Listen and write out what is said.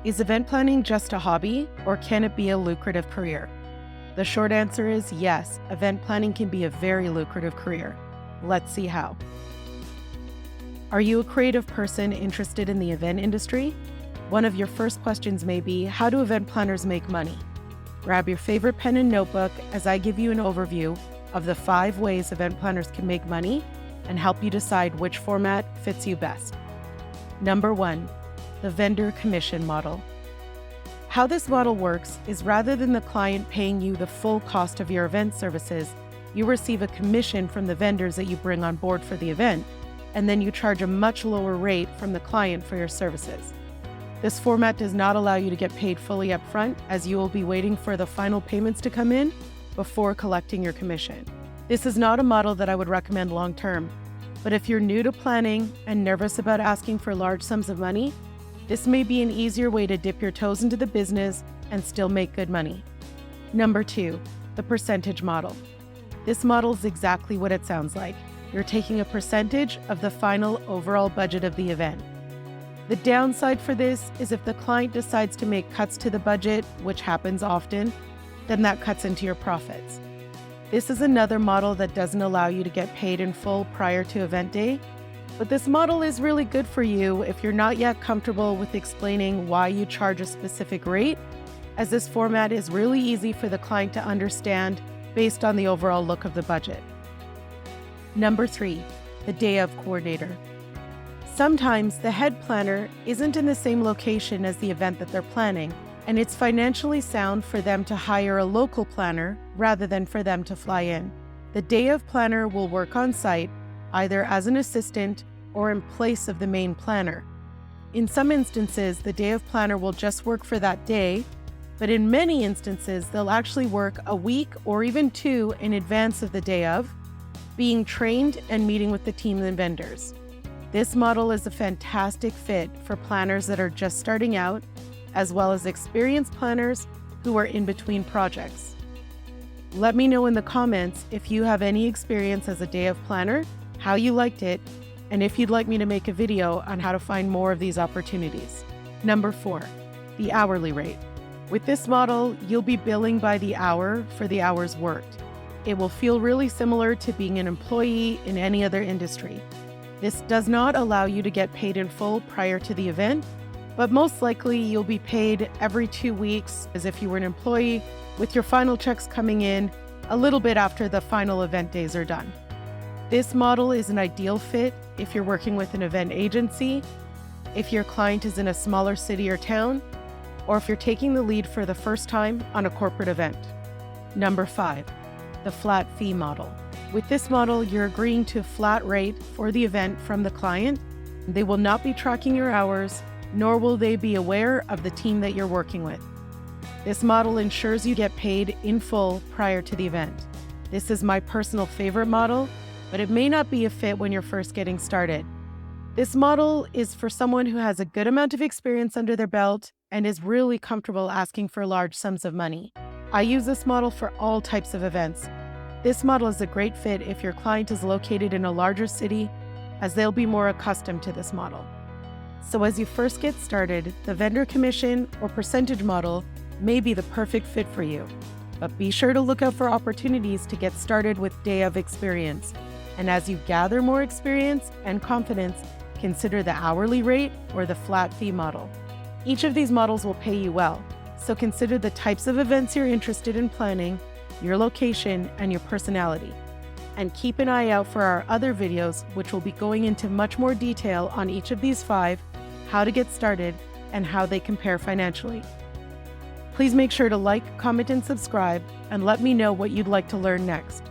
Is event planning just a hobby, or can it be a lucrative career? The short answer is yes, event planning can be a very lucrative career. Let's see how. Are you a creative person interested in the event industry? One of your first questions may be, how do event planners make money? Grab your favorite pen and notebook as I give you an overview of the 5 ways event planners can make money and help you decide which format fits you best. Number 1, the vendor commission model. How this model works is rather than the client paying you the full cost of your event services, you receive a commission from the vendors that you bring on board for the event, and then you charge a much lower rate from the client for your services. This format does not allow you to get paid fully up front, as you will be waiting for the final payments to come in before collecting your commission. This is not a model that I would recommend long term, but if you're new to planning and nervous about asking for large sums of money, this may be an easier way to dip your toes into the business and still make good money. Number 2, the percentage model. This model is exactly what it sounds like. You're taking a percentage of the final overall budget of the event. The downside for this is if the client decides to make cuts to the budget, which happens often, then that cuts into your profits. This is another model that doesn't allow you to get paid in full prior to event day, but this model is really good for you if you're not yet comfortable with explaining why you charge a specific rate, as this format is really easy for the client to understand based on the overall look of the budget. Number 3, the day of coordinator. Sometimes the head planner isn't in the same location as the event that they're planning, and it's financially sound for them to hire a local planner rather than for them to fly in. The day of planner will work on site, either as an assistant or in place of the main planner. In some instances, the day of planner will just work for that day, but in many instances, they'll actually work a week or even 2 in advance of the day of, being trained and meeting with the team and vendors. This model is a fantastic fit for planners that are just starting out, as well as experienced planners who are in between projects. Let me know in the comments if you have any experience as a day of planner, how you liked it, and if you'd like me to make a video on how to find more of these opportunities. Number 4, the hourly rate. With this model, you'll be billing by the hour for the hours worked. It will feel really similar to being an employee in any other industry. This does not allow you to get paid in full prior to the event, but most likely you'll be paid every 2 weeks as if you were an employee, with your final checks coming in a little bit after the final event days are done. This model is an ideal fit if you're working with an event agency, if your client is in a smaller city or town, or if you're taking the lead for the first time on a corporate event. Number 5, the flat fee model. With this model, you're agreeing to a flat rate for the event from the client. They will not be tracking your hours, nor will they be aware of the team that you're working with. This model ensures you get paid in full prior to the event. This is my personal favorite model, but it may not be a fit when you're first getting started. This model is for someone who has a good amount of experience under their belt and is really comfortable asking for large sums of money. I use this model for all types of events. This model is a great fit if your client is located in a larger city, as they'll be more accustomed to this model. So as you first get started, the vendor commission or percentage model may be the perfect fit for you, but be sure to look out for opportunities to get started with day of experience. And as you gather more experience and confidence, consider the hourly rate or the flat fee model. Each of these models will pay you well, so consider the types of events you're interested in planning, your location, and your personality. And keep an eye out for our other videos, which will be going into much more detail on each of these 5, how to get started, and how they compare financially. Please make sure to like, comment, and subscribe, and let me know what you'd like to learn next.